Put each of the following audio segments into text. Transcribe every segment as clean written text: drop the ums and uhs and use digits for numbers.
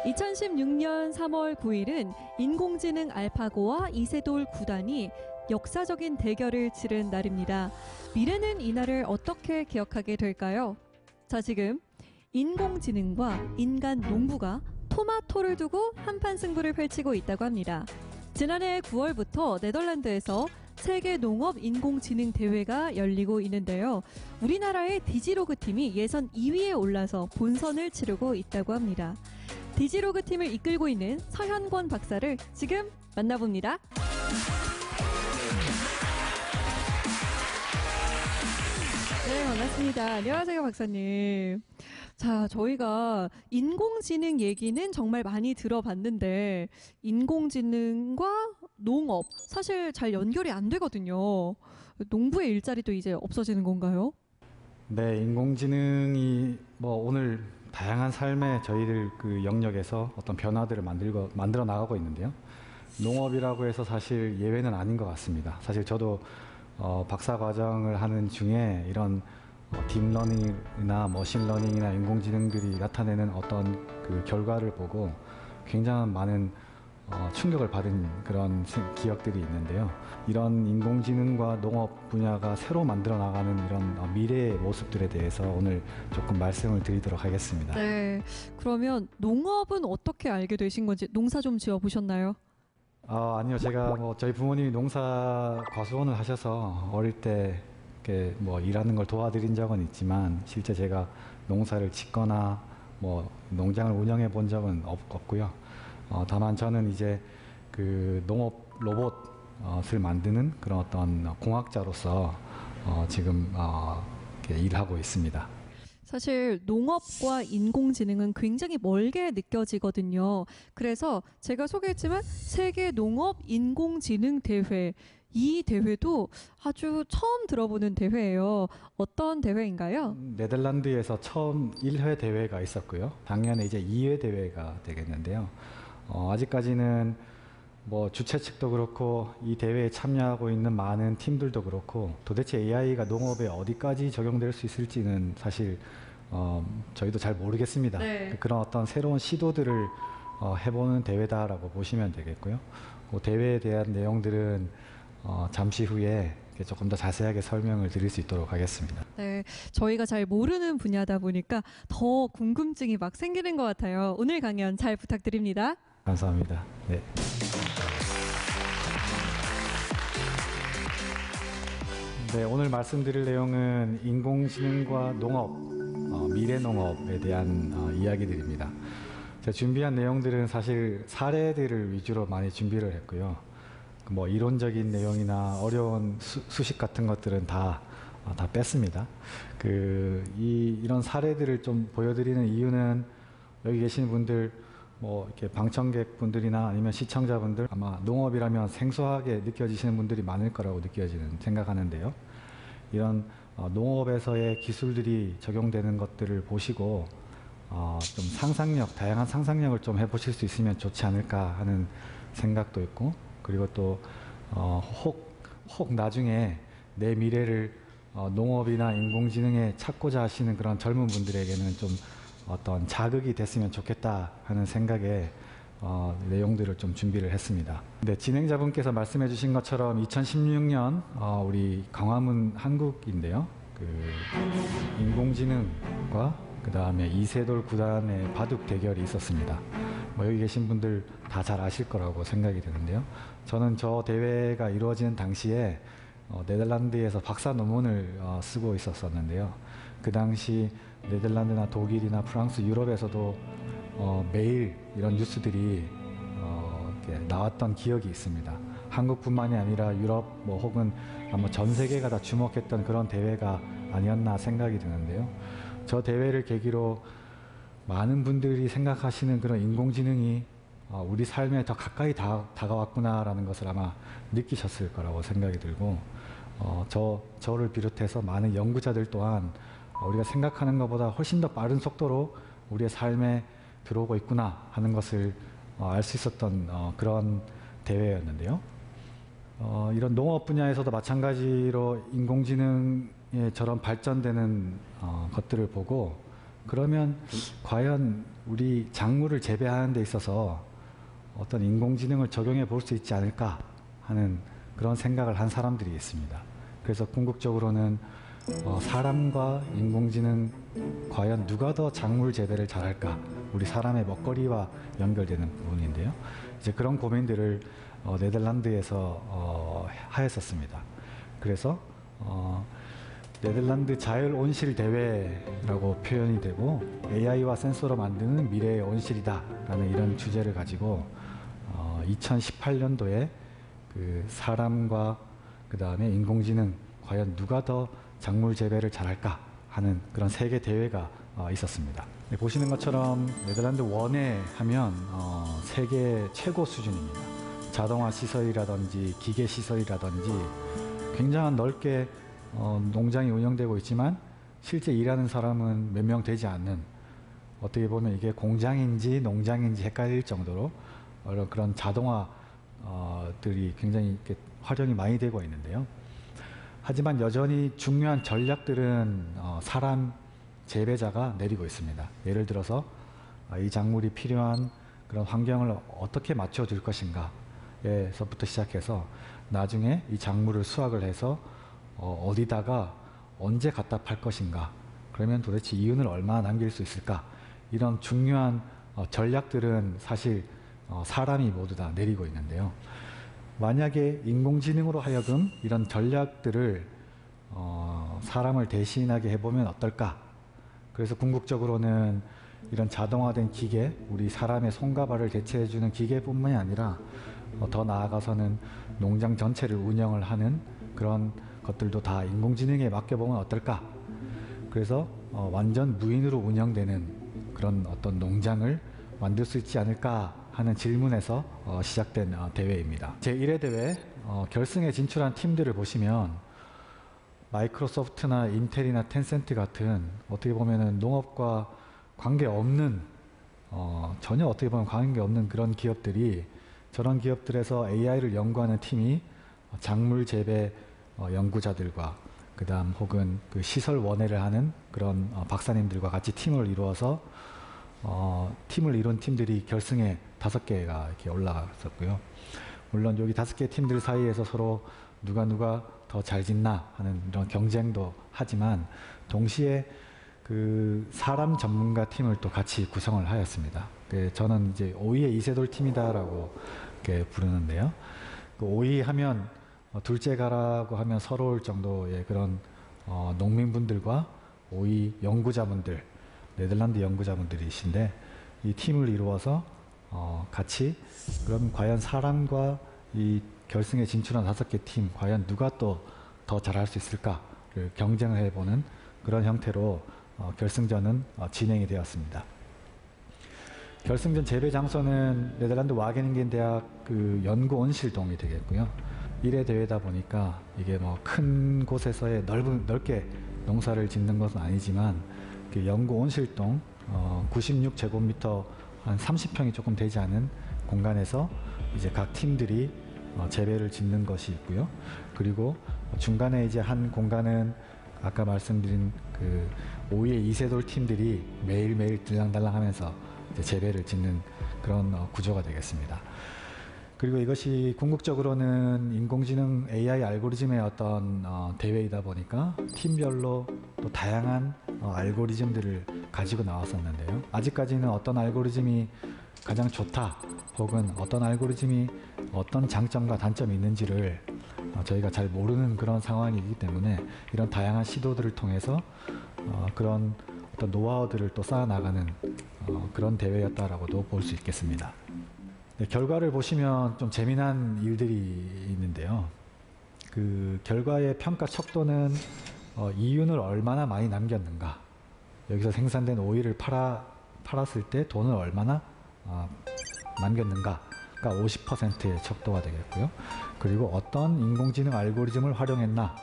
(2016년 3월 9일은) 인공지능 알파고와 이세돌 구단이 역사적인 대결을 치른 날입니다. 미래는 이 날을 어떻게 기억하게 될까요? 자, 지금 인공지능과 인간 농부가 토마토를 두고 한판 승부를 펼치고 있다고 합니다. 지난해 9월부터 네덜란드에서 세계 농업 인공지능 대회가 열리고 있는데요. 우리나라의 디지로그 팀이 예선 2위에 올라서 본선을 치르고 있다고 합니다. 디지로그 팀을 이끌고 있는 서현권 박사를 지금 만나봅니다. 네, 반갑습니다. 안녕하세요, 박사님. 자, 저희가 인공지능 얘기는 정말 많이 들어봤는데 인공지능과 농업 사실 잘 연결이 안 되거든요. 농부의 일자리도 이제 없어지는 건가요? 네, 인공지능이 오늘 다양한 삶의 저희들 그 영역에서 어떤 변화들을 만들어 나가고 있는데요. 농업이라고 해서 사실 예외는 아닌 것 같습니다. 사실 저도 박사 과정을 하는 중에 이런 딥러닝이나 머신러닝이나 인공지능들이 나타내는 어떤 그 결과를 보고 굉장한 많은 충격을 받은 그런 기억들이 있는데요. 이런 인공지능과 농업 분야가 새로 만들어 나가는 이런 미래의 모습들에 대해서 오늘 조금 말씀을 드리도록 하겠습니다. 네, 그러면 농업은 어떻게 알게 되신 건지 농사 좀 지어 보셨나요? 아니요, 제가 저희 부모님이 농사 과수원을 하셔서 어릴 때 이렇게 일하는 걸 도와드린 적은 있지만 실제 제가 농사를 짓거나 농장을 운영해 본 적은 없고요. 다만 저는 이제 그 농업 로봇을 만드는 그런 어떤 공학자로서 지금 이렇게 일하고 있습니다. 사실 농업과 인공지능은 굉장히 멀게 느껴지거든요. 그래서 제가 소개했지만 세계 농업 인공지능 대회, 이 대회도 아주 처음 들어보는 대회예요. 어떤 대회인가요? 네덜란드에서 처음 1회 대회가 있었고요. 작년에 이제 2회 대회가 되겠는데요. 아직까지는 주최 측도 그렇고 이 대회에 참여하고 있는 많은 팀들도 그렇고 도대체 AI가 농업에 어디까지 적용될 수 있을지는 사실 저희도 잘 모르겠습니다. 네. 그런 어떤 새로운 시도들을 해보는 대회다라고 보시면 되겠고요. 그 대회에 대한 내용들은 잠시 후에 조금 더 자세하게 설명을 드릴 수 있도록 하겠습니다. 네, 저희가 잘 모르는 분야다 보니까 더 궁금증이 막 생기는 것 같아요. 오늘 강연 잘 부탁드립니다. 감사합니다. 네. 네, 오늘 말씀드릴 내용은 인공지능과 농업, 미래 농업에 대한 이야기들입니다. 제가 준비한 내용들은 사실 사례들을 위주로 많이 준비를 했고요. 이론적인 내용이나 어려운 수식 같은 것들은 다 뺐습니다. 이런 사례들을 좀 보여드리는 이유는 여기 계신 분들 이렇게 방청객 분들이나 아니면 시청자분들 아마 농업이라면 생소하게 느껴지시는 분들이 많을 거라고 생각하는데요. 이런 농업에서의 기술들이 적용되는 것들을 보시고 좀 다양한 상상력을 좀 해보실 수 있으면 좋지 않을까 하는 생각도 있고, 그리고 또 혹 나중에 내 미래를 농업이나 인공지능에 찾고자 하시는 그런 젊은 분들에게는 좀 어떤 자극이 됐으면 좋겠다 하는 생각에 내용들을 좀 준비를 했습니다. 네, 진행자분께서 말씀해 주신 것처럼 2016년 우리 광화문 한국인데요. 인공지능과 그 다음에 이세돌 구단의 바둑 대결이 있었습니다. 여기 계신 분들 다 잘 아실 거라고 생각이 드는데요. 저는 저 대회가 이루어지는 당시에 네덜란드에서 박사 논문을 쓰고 있었는데요. 그 당시 네덜란드나 독일이나 프랑스, 유럽에서도 매일 이런 뉴스들이 이렇게 나왔던 기억이 있습니다. 한국뿐만이 아니라 유럽 혹은 아마 전 세계가 다 주목했던 그런 대회가 아니었나 생각이 드는데요. 저 대회를 계기로 많은 분들이 생각하시는 그런 인공지능이 우리 삶에 더 가까이 다가왔구나라는 것을 아마 느끼셨을 거라고 생각이 들고 저를 비롯해서 많은 연구자들 또한 우리가 생각하는 것보다 훨씬 더 빠른 속도로 우리의 삶에 들어오고 있구나 하는 것을 알 수 있었던 그런 대회였는데요. 이런 농업 분야에서도 마찬가지로 인공지능에 저런 발전되는 것들을 보고 그러면 과연 우리 작물을 재배하는 데 있어서 어떤 인공지능을 적용해 볼 수 있지 않을까 하는 그런 생각을 한 사람들이 있습니다. 그래서 궁극적으로는 사람과 인공지능 과연 누가 더 작물 재배를 잘할까? 우리 사람의 먹거리와 연결되는 부분인데요. 이제 그런 고민들을 네덜란드에서 하였었습니다. 그래서 네덜란드 자율 온실 대회라고 표현이 되고 AI와 센서로 만드는 미래의 온실이다라는 이런 주제를 가지고 2018년도에 그 사람과 그 다음에 인공지능 과연 누가 더 작물 재배를 잘할까 하는 그런 세계 대회가 있었습니다. 네, 보시는 것처럼 네덜란드 원에 하면 세계 최고 수준입니다. 자동화 시설이라든지 기계 시설이라든지 굉장한 넓게 농장이 운영되고 있지만 실제 일하는 사람은 몇 명 되지 않는, 어떻게 보면 이게 공장인지 농장인지 헷갈릴 정도로 그런 자동화들이 굉장히 이렇게 활용이 많이 되고 있는데요. 하지만 여전히 중요한 전략들은 사람 재배자가 내리고 있습니다. 예를 들어서 이 작물이 필요한 그런 환경을 어떻게 맞춰줄 것인가에서부터 시작해서 나중에 이 작물을 수확을 해서 어디다가 언제 갖다 팔 것인가, 그러면 도대체 이윤을 얼마나 남길 수 있을까, 이런 중요한 전략들은 사실 사람이 모두 다 내리고 있는데요. 만약에 인공지능으로 하여금 이런 전략들을 사람을 대신하게 해보면 어떨까? 그래서 궁극적으로는 이런 자동화된 기계, 우리 사람의 손과 발을 대체해주는 기계뿐만이 아니라 더 나아가서는 농장 전체를 운영을 하는 그런 것들도 다 인공지능에 맡겨보면 어떨까? 그래서 완전 무인으로 운영되는 그런 어떤 농장을 만들 수 있지 않을까 하는 질문에서 시작된 대회입니다. 제1회 대회 결승에 진출한 팀들을 보시면 마이크로소프트나 인텔이나 텐센트 같은 어떻게 보면은 농업과 관계없는 전혀 어떻게 보면 관계없는 그런 기업들이, 저런 기업들에서 AI를 연구하는 팀이 작물 재배 연구자들과 그 다음 혹은 그 시설 원해를 하는 그런 박사님들과 같이 팀을 이루어서 팀을 이룬 팀들이 결승에 5개가 이렇게 올라갔었고요. 물론 여기 5개 팀들 사이에서 서로 누가 더 잘 짓나 하는 이런 경쟁도 하지만 동시에 그 사람 전문가 팀을 또 같이 구성을 하였습니다. 저는 이제 오이의 이세돌 팀이다라고 이렇게 부르는데요. 그 오이 하면 둘째 가라고 하면 서러울 정도의 그런 농민분들과 오이 연구자분들, 네덜란드 연구자분들이신데 이 팀을 이루어서 같이 그럼 과연 사람과 이 결승에 진출한 5개 팀 과연 누가 또 더 잘할 수 있을까를 경쟁을 해보는 그런 형태로 결승전은 진행이 되었습니다. 결승전 재배 장소는 네덜란드 와게닝겐 대학 그 연구 온실동이 되겠고요. 1회 대회다 보니까 이게 뭐 큰 곳에서의 넓게 농사를 짓는 것은 아니지만 그 연구 온실동 96제곱미터 한 30평이 조금 되지 않은 공간에서 이제 각 팀들이 재배를 짓는 것이 있고요. 그리고 중간에 이제 한 공간은 아까 말씀드린 그 오이의 이세돌 팀들이 매일매일 들랑달랑 하면서 이제 재배를 짓는 그런 구조가 되겠습니다. 그리고 이것이 궁극적으로는 인공지능 AI 알고리즘의 어떤 대회이다 보니까 팀별로 또 다양한 알고리즘들을 가지고 나왔었는데요. 아직까지는 어떤 알고리즘이 가장 좋다 혹은 어떤 알고리즘이 어떤 장점과 단점이 있는지를 저희가 잘 모르는 그런 상황이기 때문에 이런 다양한 시도들을 통해서 그런 어떤 노하우들을 또 쌓아나가는 그런 대회였다라고도 볼 수 있겠습니다. 네, 결과를 보시면 좀 재미난 일들이 있는데요. 그 결과의 평가 척도는 이윤을 얼마나 많이 남겼는가, 여기서 생산된 오일을 팔았을 때 돈을 얼마나 남겼는가가 50%의 척도가 되겠고요. 그리고 어떤 인공지능 알고리즘을 활용했나,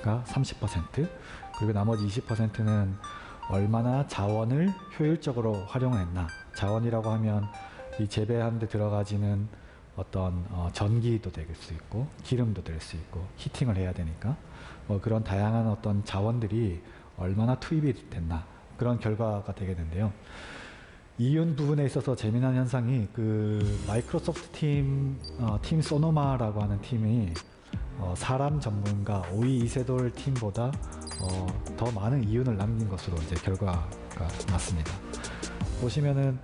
30%, 그리고 나머지 20%는 얼마나 자원을 효율적으로 활용했나. 자원이라고 하면 이 재배하는 데 들어가지는 어떤 전기도 될 수 있고 기름도 될 수 있고 히팅을 해야 되니까 뭐 그런 다양한 어떤 자원들이 얼마나 투입이 됐나, 그런 결과가 되게 되는데요. 이윤 부분에 있어서 재미난 현상이 그 마이크로소프트 팀 소노마라고 하는 팀이 사람 전문가 오이 이세돌 팀보다 더 많은 이윤을 남긴 것으로 이제 결과가 났습니다. 보시면은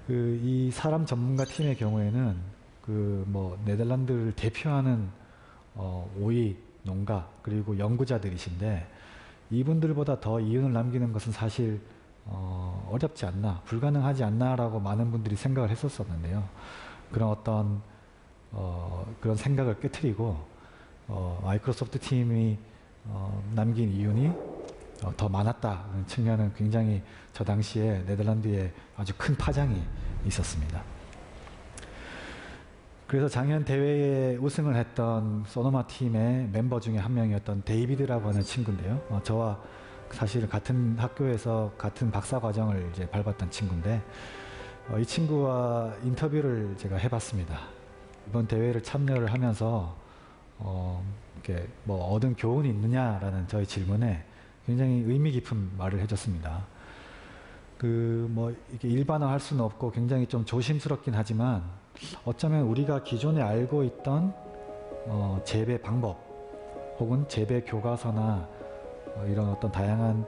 그 이 사람 전문가 팀의 경우에는 그 뭐 네덜란드를 대표하는 오이 농가 그리고 연구자들이신데, 이분들보다 더 이윤을 남기는 것은 사실 어렵지 않나, 불가능하지 않나라고 많은 분들이 생각을 했었었는데요. 그런 어떤 그런 생각을 깨트리고 마이크로소프트 팀이 남긴 이윤이 더 많았다는 측면은 굉장히 저 당시에 네덜란드에 아주 큰 파장이 있었습니다. 그래서 작년 대회에 우승을 했던 소노마 팀의 멤버 중에 한 명이었던 데이비드라고 하는 친구인데요. 저와 사실 같은 학교에서 같은 박사 과정을 이제 밟았던 친구인데, 이 친구와 인터뷰를 제가 해봤습니다. 이번 대회를 참여를 하면서 이렇게 뭐 얻은 교훈이 있느냐라는 저희 질문에 굉장히 의미 깊은 말을 해줬습니다. 그 뭐 이렇게 일반화할 수는 없고 굉장히 좀 조심스럽긴 하지만, 어쩌면 우리가 기존에 알고 있던 재배 방법 혹은 재배 교과서나 이런 어떤 다양한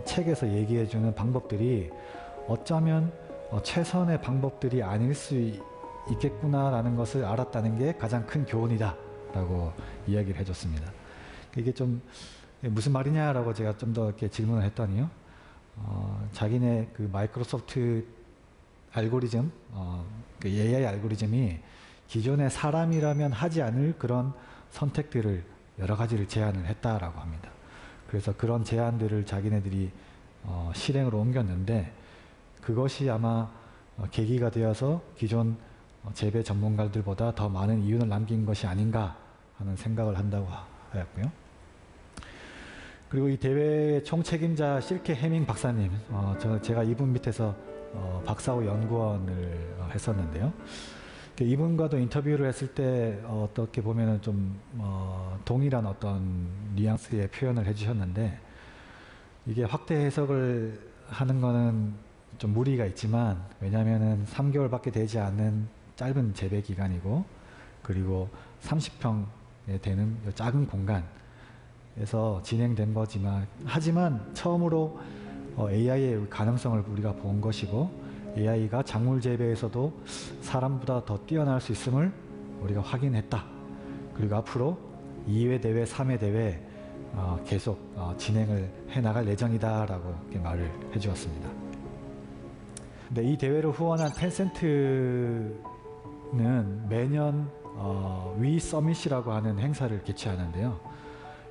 책에서 얘기해주는 방법들이 어쩌면 최선의 방법들이 아닐 수 있겠구나라는 것을 알았다는 게 가장 큰 교훈이다 라고 이야기를 해줬습니다. 이게 좀 무슨 말이냐라고 제가 좀 더 이렇게 질문을 했더니요, 자기네 그 마이크로소프트 알고리즘, 그 AI 알고리즘이 기존의 사람이라면 하지 않을 그런 선택들을 여러 가지를 제안을 했다라고 합니다. 그래서 그런 제안들을 자기네들이 실행으로 옮겼는데, 그것이 아마 계기가 되어서 기존 재배 전문가들보다 더 많은 이윤을 남긴 것이 아닌가 하는 생각을 한다고 하였고요. 그리고 이 대회의 총책임자 실케 해밍 박사님, 제가 이분 밑에서 박사후 연구원을 했었는데요. 이분과도 인터뷰를 했을 때 어떻게 보면은 좀 동일한 어떤 뉘앙스의 표현을 해주셨는데, 이게 확대 해석을 하는 거는 좀 무리가 있지만, 왜냐하면은 3개월밖에 되지 않는 짧은 재배 기간이고, 그리고 30평에 되는 작은 공간에서 진행된 거지만, 하지만 처음으로 AI의 가능성을 우리가 본 것이고, AI가 작물 재배에서도 사람보다 더 뛰어날 수 있음을 우리가 확인했다. 그리고 앞으로 2회 대회, 3회 대회 계속 진행을 해나갈 예정이다 라고 이렇게 말을 해주었습니다. 근데 이 대회를 후원한 텐센트는 매년 위 서밋이라고 하는 행사를 개최하는데요.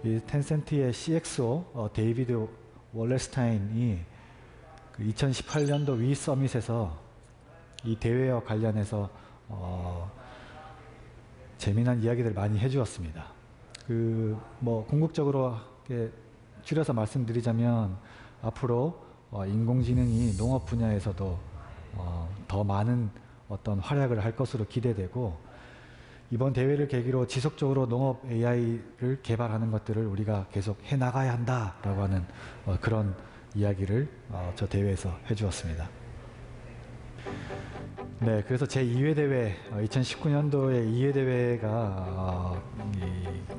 이 텐센트의 CXO 데이비드 월레스타인이 그 2018년도 위 서밋에서 이 대회와 관련해서 재미난 이야기들 많이 해주었습니다. 그 뭐 궁극적으로 줄여서 말씀드리자면, 앞으로 인공지능이 농업 분야에서도 더 많은 어떤 활약을 할 것으로 기대되고, 이번 대회를 계기로 지속적으로 농업 AI를 개발하는 것들을 우리가 계속 해나가야 한다라고 하는 그런 이야기를 저 대회에서 해주었습니다. 네, 그래서 제2회 대회, 2019년도에 2회 대회가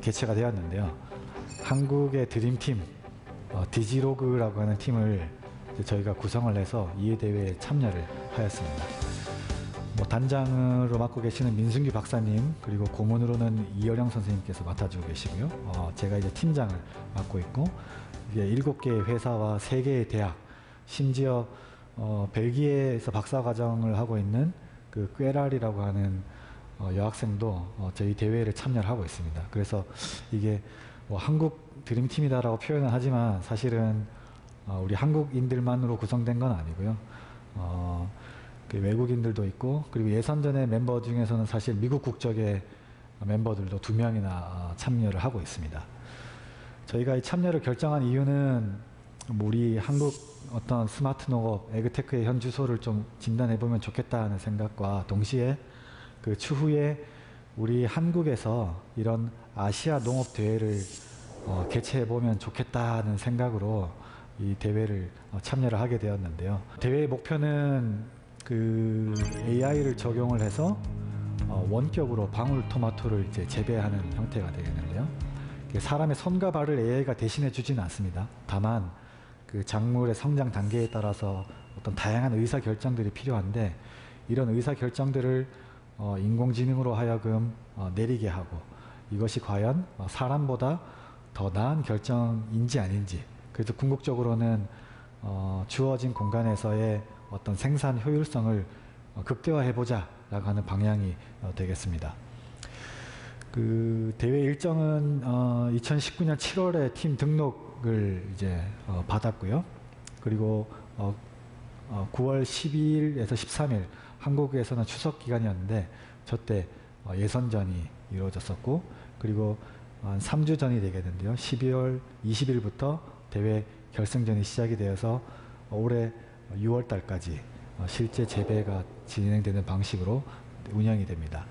개최가 되었는데요. 한국의 드림팀, 디지로그라고 하는 팀을 저희가 구성을 해서 2회 대회에 참여를 하였습니다. 단장으로 맡고 계시는 민승규 박사님, 그리고 고문으로는 이어령 선생님께서 맡아주고 계시고요. 제가 이제 팀장을 맡고 있고, 이게 7개의 회사와 3개의 대학, 심지어 벨기에에서 박사과정을 하고 있는 그 꾀랄이라고 하는 여학생도 저희 대회를 참여를 하고 있습니다. 그래서 이게 뭐 한국 드림팀이다라고 표현은 하지만, 사실은 우리 한국인들만으로 구성된 건 아니고요. 그 외국인들도 있고, 그리고 예선전의 멤버 중에서는 사실 미국 국적의 멤버들도 2명이나 참여를 하고 있습니다. 저희가 이 참여를 결정한 이유는 우리 한국 어떤 스마트 농업, 에그테크의 현 주소를 좀 진단해 보면 좋겠다는 생각과 동시에 그 추후에 우리 한국에서 이런 아시아 농업 대회를 개최해 보면 좋겠다는 생각으로 이 대회를 참여를 하게 되었는데요. 대회의 목표는 그 AI를 적용을 해서 원격으로 방울토마토를 이제 재배하는 형태가 되겠는데요. 사람의 손과 발을 AI가 대신해 주지는 않습니다. 다만 그 작물의 성장 단계에 따라서 어떤 다양한 의사 결정들이 필요한데 이런 의사 결정들을 인공지능으로 하여금 내리게 하고 이것이 과연 사람보다 더 나은 결정인지 아닌지, 그래서 궁극적으로는 주어진 공간에서의 어떤 생산 효율성을 극대화해보자 라고 하는 방향이 되겠습니다. 그 대회 일정은 2019년 7월에 팀 등록을 이제 받았고요. 그리고 9월 12일에서 13일 한국에서는 추석 기간이었는데 저때 예선전이 이루어졌었고, 그리고 한 3주 전이 되겠는데요. 12월 20일부터 대회 결승전이 시작이 되어서 올해 6월 달까지 실제 재배가 진행되는 방식으로 운영이 됩니다.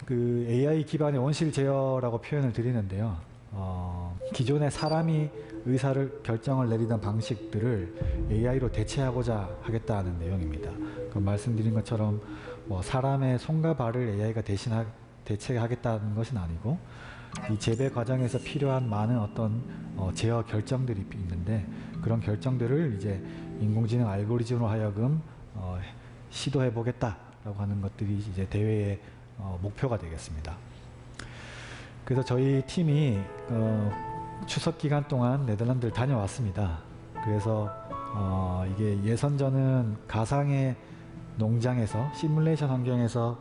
그 AI 기반의 원실 제어라고 표현을 드리는데요. 기존의 사람이 의사를 결정을 내리던 방식들을 AI로 대체하고자 하겠다는 내용입니다. 그 말씀드린 것처럼 사람의 손과 발을 AI가 대체하겠다는 것은 아니고 이 재배 과정에서 필요한 많은 어떤 제어 결정들이 있는데 그런 결정들을 이제 인공지능 알고리즘으로 하여금 시도해 보겠다라고 하는 것들이 이제 대회의 목표가 되겠습니다. 그래서 저희 팀이 추석 기간 동안 네덜란드를 다녀왔습니다. 그래서 이게 예선전은 가상의 농장에서 시뮬레이션 환경에서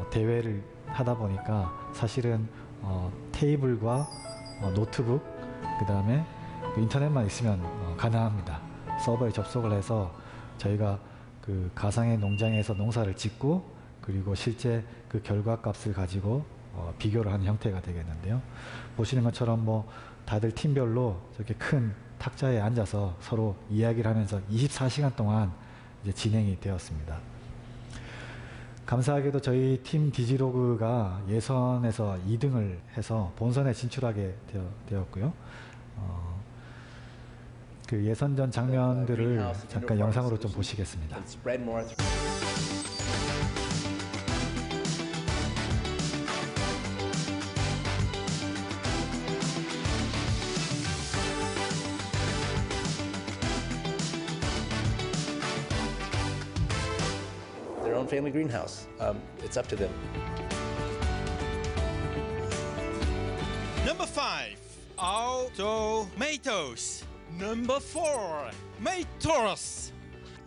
대회를 하다 보니까 사실은 테이블과 노트북 그 다음에 인터넷만 있으면 가능합니다. 서버에 접속을 해서 저희가 그 가상의 농장에서 농사를 짓고 그리고 실제 그 결과값을 가지고 비교를 하는 형태가 되겠는데요. 보시는 것처럼 다들 팀별로 저렇게 큰 탁자에 앉아서 서로 이야기를 하면서 24시간 동안 이제 진행이 되었습니다. 감사하게도 저희 팀 디지로그가 예선에서 2등을 해서 본선에 진출하게 되었고요. 그 예선전 장면들을 잠깐 영상으로 좀 보시겠습니다. Their own family greenhouse. It's up to them. Number 5, tomatoes. Number 4, Mators.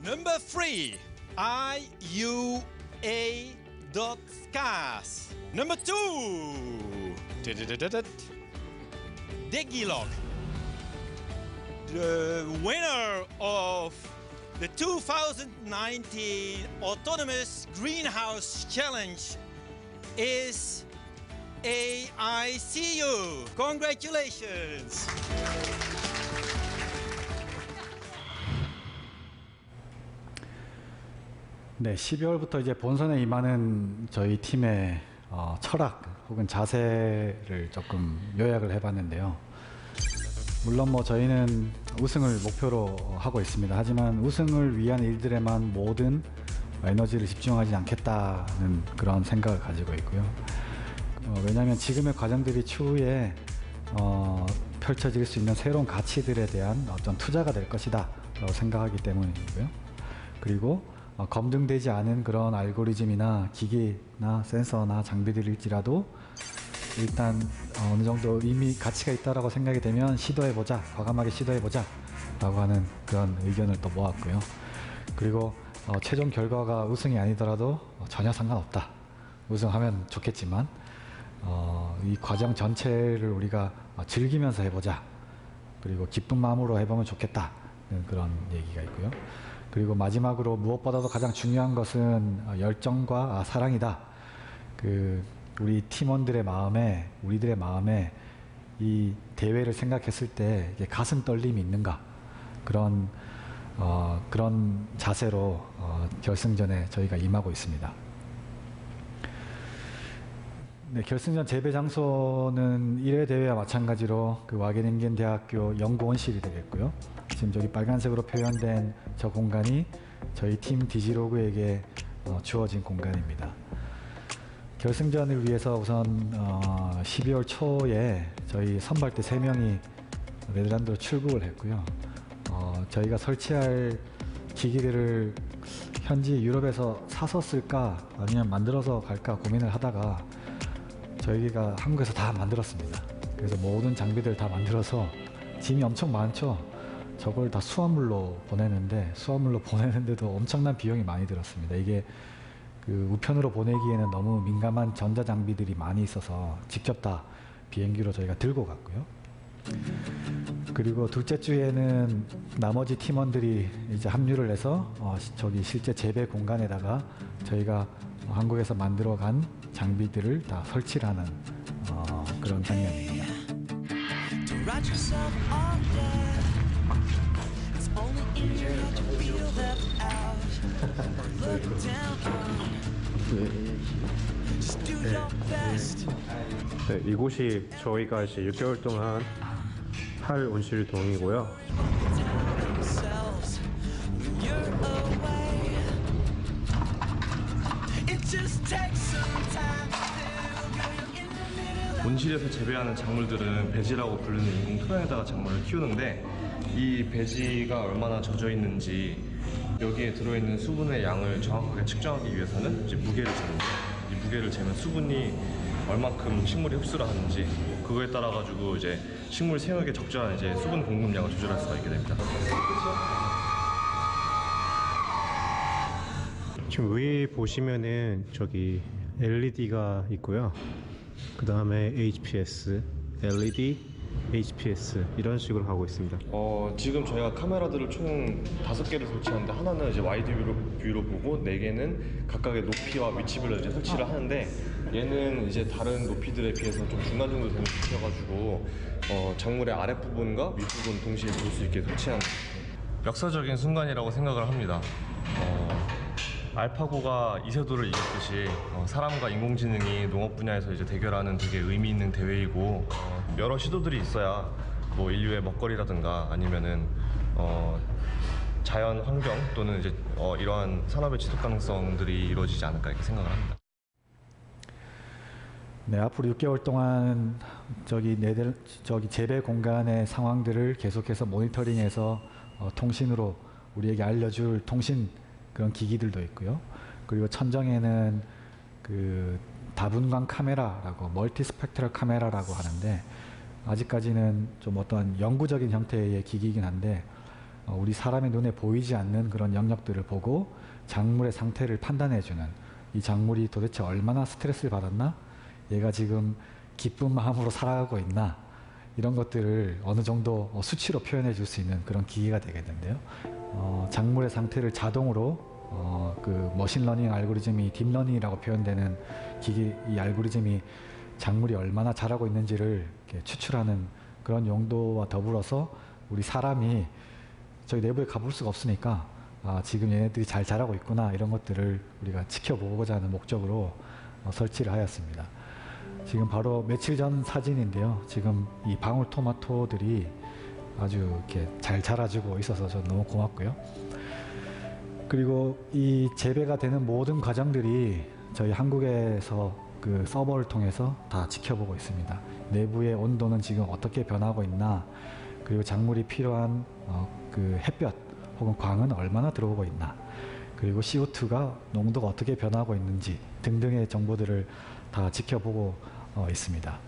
Number 3, IUA.scars. Number 2, Degilog. The winner of the 2019 Autonomous Greenhouse Challenge is AICU. Congratulations. 네, 12월부터 이제 본선에 임하는 저희 팀의 철학 혹은 자세를 조금 요약을 해봤는데요. 물론 저희는 우승을 목표로 하고 있습니다. 하지만 우승을 위한 일들에만 모든 에너지를 집중하지 않겠다는 그런 생각을 가지고 있고요. 왜냐하면 지금의 과정들이 추후에 펼쳐질 수 있는 새로운 가치들에 대한 어떤 투자가 될 것이다 라고 생각하기 때문이고요. 그리고 검증되지 않은 그런 알고리즘이나 기기나 센서나 장비들일지라도 일단 어느 정도 의미 가치가 있다라고 생각이 되면 시도해보자, 과감하게 시도해보자 라고 하는 그런 의견을 또 모았고요. 그리고 최종 결과가 우승이 아니더라도 전혀 상관없다, 우승하면 좋겠지만 이 과정 전체를 우리가 즐기면서 해보자, 그리고 기쁜 마음으로 해보면 좋겠다 그런 얘기가 있고요. 그리고 마지막으로 무엇보다도 가장 중요한 것은 열정과 사랑이다. 우리 팀원들의 마음에, 우리들의 마음에 이 대회를 생각했을 때 이게 가슴 떨림이 있는가 그런 자세로 결승전에 저희가 임하고 있습니다. 네, 결승전 재배 장소는 1회 대회와 마찬가지로 그 와게닝겐 대학교 연구원실이 되겠고요. 지금 저기 빨간색으로 표현된 저 공간이 저희 팀 디지로그에게 주어진 공간입니다. 결승전을 위해서 우선 12월 초에 저희 선발대 3명이 네덜란드로 출국을 했고요. 저희가 설치할 기기들을 현지 유럽에서 사서 쓸까 아니면 만들어서 갈까 고민을 하다가 저희가 한국에서 다 만들었습니다. 그래서 모든 장비들 다 만들어서 짐이 엄청 많죠. 저걸 다 수화물로 보내는데도 엄청난 비용이 많이 들었습니다. 이게 그 우편으로 보내기에는 너무 민감한 전자장비들이 많이 있어서 직접 다 비행기로 저희가 들고 갔고요. 그리고 둘째 주에는 나머지 팀원들이 이제 합류를 해서 저기 실제 재배 공간에다가 저희가 한국에서 만들어 간 장비들을 다 설치를 하는 그런 장면입니다. 네, 이곳이 저희가 이제 6개월 동안 할 온실동이고요. 온실에서 재배하는 작물들은 배지라고 부르는 인공 토양에다가 작물을 키우는데 이 배지가 얼마나 젖어 있는지 여기에 들어있는 수분의 양을 정확하게 측정하기 위해서는 이제 무게를 재는 거예요. 이 무게를 재면 수분이 얼만큼 식물이 흡수를 하는지 그거에 따라 가지고 이제 식물 생육에 적절한 이제 수분 공급량을 조절할 수가 있게 됩니다. 지금 위에 보시면은 저기 LED가 있고요. 그 다음에 HPS, LED, HPS 이런 식으로 하고 있습니다. 지금 저희가 카메라들을 총 5개를 설치하는데 하나는 이제 와이드 뷰로 보고 4개는 각각의 높이와 위치별로 이제 설치를 하는데 얘는 이제 다른 높이들에 비해서 좀 중간 정도 되는 높이여가지고 작물의 아랫부분과 윗부분 동시에 볼 수 있게 설치한 역사적인 순간이라고 생각을 합니다. 알파고가 이세돌을 이겼듯이 사람과 인공지능이 농업 분야에서 이제 대결하는 되게 의미 있는 대회이고 여러 시도들이 있어야 뭐 인류의 먹거리라든가 아니면은 자연 환경 또는 이제 이러한 산업의 지속 가능성들이 이루어지지 않을까 이렇게 생각을 합니다. 네, 앞으로 6개월 동안 저기 재배 공간의 상황들을 계속해서 모니터링해서 통신으로 우리에게 알려줄 통신 그런 기기들도 있고요. 그리고 천정에는 그 다분광 카메라라고 멀티 스펙트럴 카메라라고 하는데 아직까지는 좀 어떤 영구적인 형태의 기기이긴 한데 우리 사람의 눈에 보이지 않는 그런 영역들을 보고 작물의 상태를 판단해주는 이 작물이 도대체 얼마나 스트레스를 받았나? 얘가 지금 기쁜 마음으로 살아가고 있나? 이런 것들을 어느 정도 수치로 표현해 줄 수 있는 그런 기기가 되겠는데요. 작물의 상태를 자동으로 그 머신러닝 알고리즘이 딥러닝이라고 표현되는 기기 이 알고리즘이 작물이 얼마나 자라고 있는지를 이렇게 추출하는 그런 용도와 더불어서 우리 사람이 저희 내부에 가볼 수가 없으니까 지금 얘네들이 잘 자라고 있구나 이런 것들을 우리가 지켜보고자 하는 목적으로 설치를 하였습니다. 지금 바로 며칠 전 사진인데요. 지금 이 방울토마토들이 아주 이렇게 잘 자라주고 있어서 저 너무 고맙고요. 그리고 이 재배가 되는 모든 과정들이 저희 한국에서 그 서버를 통해서 다 지켜보고 있습니다. 내부의 온도는 지금 어떻게 변하고 있나, 그리고 작물이 필요한 그 햇볕 혹은 광은 얼마나 들어오고 있나, 그리고 CO2가 농도가 어떻게 변하고 있는지 등등의 정보들을 다 지켜보고 있습니다.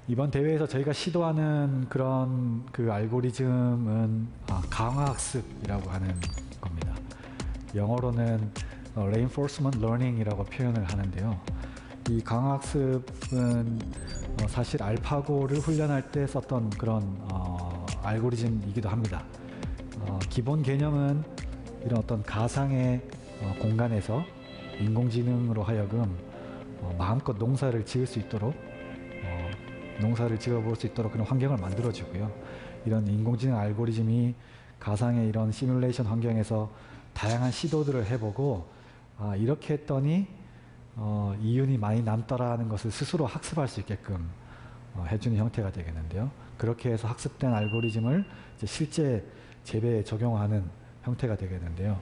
이번 대회에서 저희가 시도하는 그런 그 알고리즘은 강화학습이라고 하는 겁니다. 영어로는 Reinforcement Learning이라고 표현을 하는데요. 이 강화학습은 사실 알파고를 훈련할 때 썼던 그런 알고리즘이기도 합니다. 기본 개념은 이런 어떤 가상의 공간에서 인공지능으로 하여금 마음껏 농사를 지을 수 있도록 농사를 지어볼 수 있도록 그런 환경을 만들어주고요. 이런 인공지능 알고리즘이 가상의 이런 시뮬레이션 환경에서 다양한 시도들을 해보고 이렇게 했더니 이윤이 많이 남더라 하는 것을 스스로 학습할 수 있게끔 해주는 형태가 되겠는데요. 그렇게 해서 학습된 알고리즘을 이제 실제 재배에 적용하는 형태가 되겠는데요.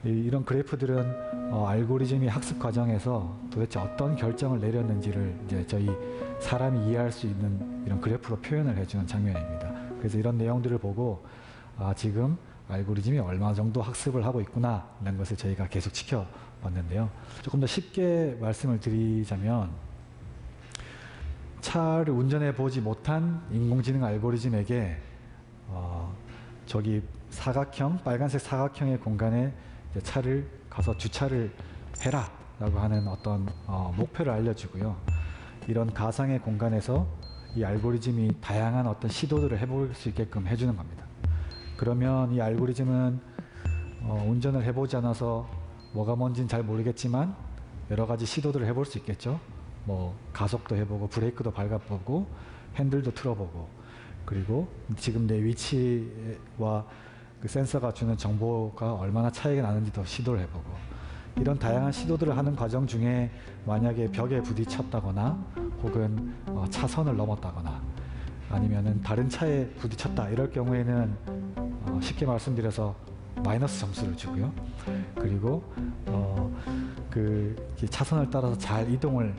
이런 그래프들은 알고리즘이 학습 과정에서 도대체 어떤 결정을 내렸는지를 이제 저희 사람이 이해할 수 있는 이런 그래프로 표현을 해주는 장면입니다. 그래서 이런 내용들을 보고 지금 알고리즘이 얼마 정도 학습을 하고 있구나 라는 것을 저희가 계속 지켜봤는데요. 조금 더 쉽게 말씀을 드리자면 차를 운전해 보지 못한 인공지능 알고리즘에게 저기 사각형, 빨간색 사각형의 공간에 이제 차를 가서 주차를 해라 라고 하는 어떤 목표를 알려주고요. 이런 가상의 공간에서 이 알고리즘이 다양한 어떤 시도들을 해볼 수 있게끔 해주는 겁니다. 그러면 이 알고리즘은 운전을 해보지 않아서 뭐가 뭔지는 잘 모르겠지만 여러 가지 시도들을 해볼 수 있겠죠. 뭐 가속도 해보고 브레이크도 밟아보고 핸들도 틀어보고 그리고 지금 내 위치와 그 센서가 주는 정보가 얼마나 차이가 나는지도 시도를 해보고 이런 다양한 시도들을 하는 과정 중에 만약에 벽에 부딪혔다거나 혹은 차선을 넘었다거나 아니면은 다른 차에 부딪혔다 이럴 경우에는 쉽게 말씀드려서 마이너스 점수를 주고요. 그리고 그 차선을 따라서 잘 이동을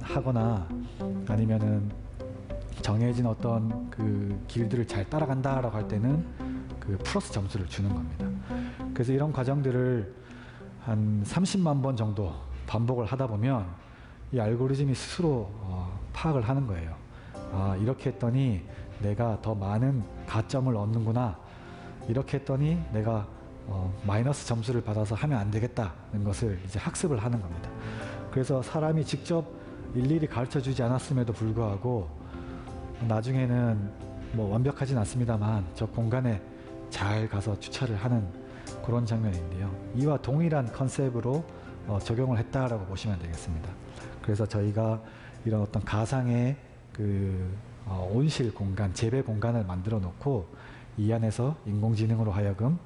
하거나 아니면은 정해진 어떤 그 길들을 잘 따라간다라고 할 때는 그 플러스 점수를 주는 겁니다. 그래서 이런 과정들을 한 30만 번 정도 반복을 하다 보면 이 알고리즘이 스스로 파악을 하는 거예요. 이렇게 했더니 내가 더 많은 가점을 얻는구나. 이렇게 했더니 내가 마이너스 점수를 받아서 하면 안 되겠다는 것을 이제 학습을 하는 겁니다. 그래서 사람이 직접 일일이 가르쳐 주지 않았음에도 불구하고 나중에는 뭐 완벽하진 않습니다만 저 공간에 잘 가서 주차를 하는 그런 장면인데요. 이와 동일한 컨셉으로 적용을 했다라고 보시면 되겠습니다. 그래서 저희가 이런 어떤 가상의 그 온실 공간, 재배 공간을 만들어 놓고 이 안에서 인공지능으로 하여금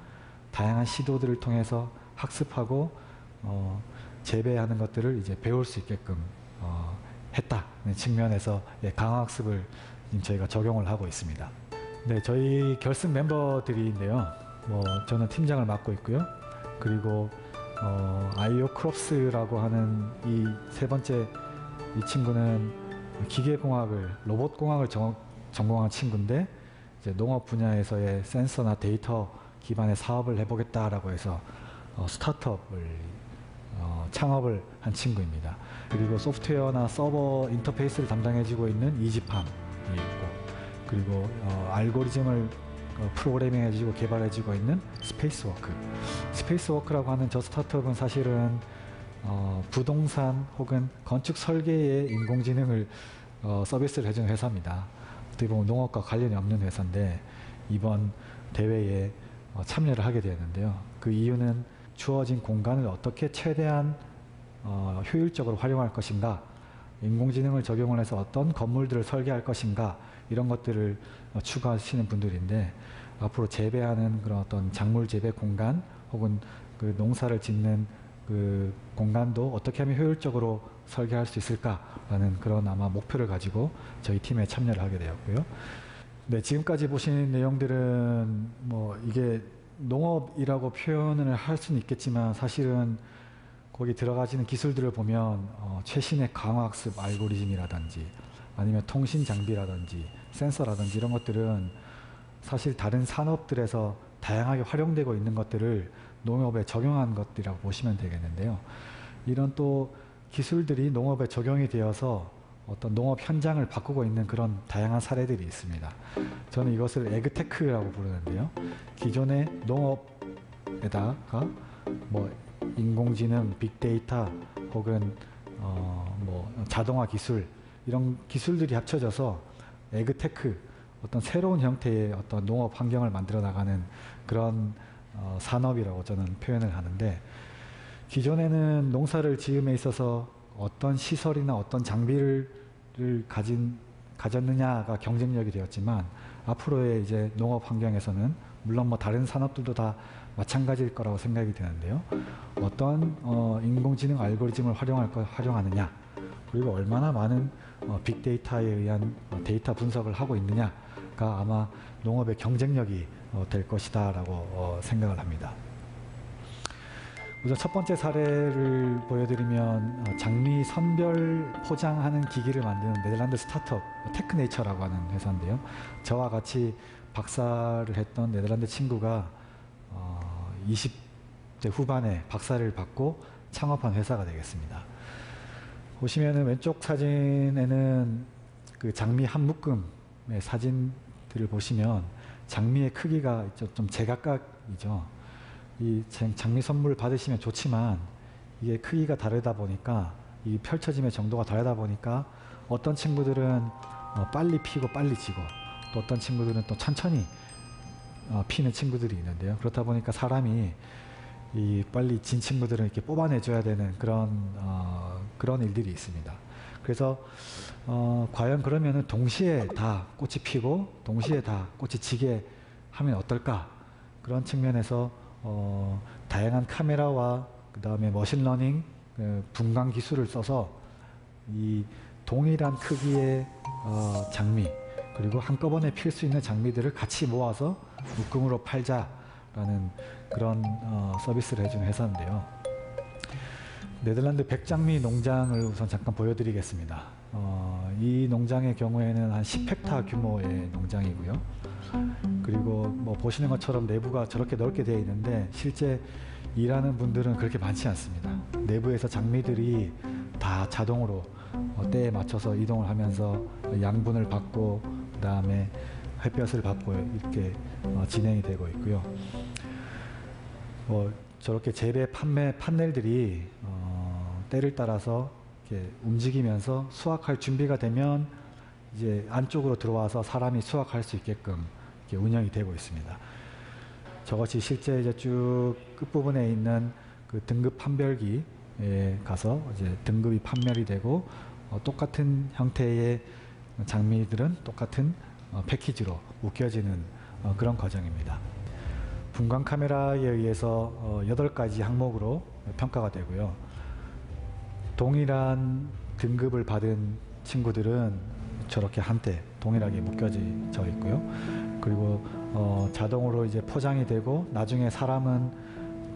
다양한 시도들을 통해서 학습하고 재배하는 것들을 이제 배울 수 있게끔 했다는 측면에서 강화학습을 저희가 적용을 하고 있습니다. 네, 저희 결승 멤버들인데요. 저는 팀장을 맡고 있고요. 그리고 아이오 크롭스라고 하는 이 세 번째 이 친구는 기계공학을 로봇공학을 전공한 친구인데 이제 농업 분야에서의 센서나 데이터 기반의 사업을 해보겠다라고 해서 스타트업을 창업을 한 친구입니다. 그리고 소프트웨어나 서버 인터페이스를 담당해주고 있는 이지팜이 있고 그리고 알고리즘을 프로그래밍 해주고 개발해주고 있는 스페이스워크. 스페이스워크라고 하는 저 스타트업은 사실은 부동산 혹은 건축 설계에 인공지능을 서비스를 해주는 회사입니다. 어떻게 보면 농업과 관련이 없는 회사인데 이번 대회에 참여를 하게 되었는데요. 그 이유는 주어진 공간을 어떻게 최대한 효율적으로 활용할 것인가, 인공지능을 적용을 해서 어떤 건물들을 설계할 것인가 이런 것들을 추구하시는 분들인데 앞으로 재배하는 그런 어떤 작물 재배 공간 혹은 그 농사를 짓는 그 공간도 어떻게 하면 효율적으로 설계할 수 있을까라는 그런 아마 목표를 가지고 저희 팀에 참여를 하게 되었고요. 네, 지금까지 보신 내용들은 이게 농업이라고 표현을 할 수는 있겠지만 사실은 거기 들어가지는 기술들을 보면 최신의 강화학습 알고리즘이라든지 아니면 통신 장비라든지 센서라든지 이런 것들은 사실 다른 산업들에서 다양하게 활용되고 있는 것들을 농업에 적용한 것들이라고 보시면 되겠는데요. 이런 또 기술들이 농업에 적용이 되어서 어떤 농업 현장을 바꾸고 있는 그런 다양한 사례들이 있습니다. 저는 이것을 에그테크라고 부르는데요. 기존의 농업에다가 인공지능, 빅데이터 혹은 자동화 기술 이런 기술들이 합쳐져서 에그테크 어떤 새로운 형태의 어떤 농업 환경을 만들어 나가는 그런 산업이라고 저는 표현을 하는데 기존에는 농사를 지음에 있어서 어떤 시설이나 어떤 장비를 가진 가졌느냐가 경쟁력이 되었지만 앞으로의 이제 농업 환경에서는 물론 뭐 다른 산업들도 다 마찬가지일 거라고 생각이 드는데요. 어떤 인공지능 알고리즘을 활용하느냐, 그리고 얼마나 많은 빅데이터에 의한 데이터 분석을 하고 있느냐가 아마 농업의 경쟁력이 될 것이다라고 생각을 합니다. 우선 첫 번째 사례를 보여드리면 장미 선별 포장하는 기기를 만드는 네덜란드 스타트업 테크네이처라고 하는 회사인데요. 저와 같이 박사를 했던 네덜란드 친구가 20대 후반에 박사를 받고 창업한 회사가 되겠습니다. 보시면은 왼쪽 사진에는 그 장미 한 묶음의 사진들을 보시면 장미의 크기가 좀 제각각이죠. 이 장미 선물 받으시면 좋지만 이게 크기가 다르다 보니까 이 펼쳐짐의 정도가 다르다 보니까 어떤 친구들은 빨리 피고 빨리 지고 또 어떤 친구들은 또 천천히 피는 친구들이 있는데요. 그렇다 보니까 사람이 이 빨리 진 친구들은 이렇게 뽑아내줘야 되는 그런 일들이 있습니다. 그래서 과연 그러면은 동시에 다 꽃이 피고 동시에 다 꽃이 지게 하면 어떨까? 그런 측면에서 다양한 카메라와 그 다음에 머신러닝, 분광 기술을 써서 이 동일한 크기의 장미 그리고 한꺼번에 필 수 있는 장미들을 같이 모아서 묶음으로 팔자라는 그런 서비스를 해주는 회사인데요. 네덜란드 백장미 농장을 우선 잠깐 보여드리겠습니다. 이 농장의 경우에는 한 10헥타 규모의 농장이고요. 그리고 뭐 보시는 것처럼 내부가 저렇게 넓게 되어 있는데 실제 일하는 분들은 그렇게 많지 않습니다. 내부에서 장미들이 다 자동으로 때에 맞춰서 이동을 하면서 양분을 받고 그 다음에 햇볕을 받고 이렇게 진행이 되고 있고요. 저렇게 재배 판매 판넬들이 때를 따라서 이렇게 움직이면서 수확할 준비가 되면 이제 안쪽으로 들어와서 사람이 수확할 수 있게끔 이렇게 운영이 되고 있습니다. 저것이 실제 이제 쭉 끝부분에 있는 그 등급 판별기에 가서 이제 등급이 판별이 되고 똑같은 형태의 장미들은 똑같은 패키지로 묶여지는 그런 과정입니다. 분광 카메라에 의해서 8가지 항목으로 평가가 되고요. 동일한 등급을 받은 친구들은 저렇게 한때 동일하게 묶여져 있고요. 그리고 자동으로 이제 포장이 되고 나중에 사람은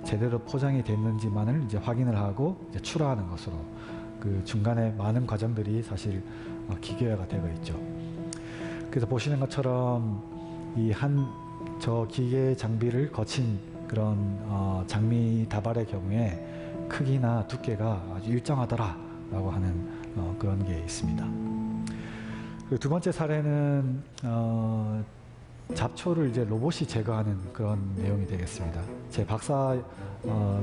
제대로 포장이 됐는지만을 이제 확인을 하고 이제 출하하는 것으로 그 중간에 많은 과정들이 사실 기계화가 되고 있죠. 그래서 보시는 것처럼 이 저 기계 장비를 거친 그런 장미 다발의 경우에 크기나 두께가 아주 일정하더라라고 하는 그런 게 있습니다. 그리고 두 번째 사례는 잡초를 이제 로봇이 제거하는 그런 내용이 되겠습니다. 제 박사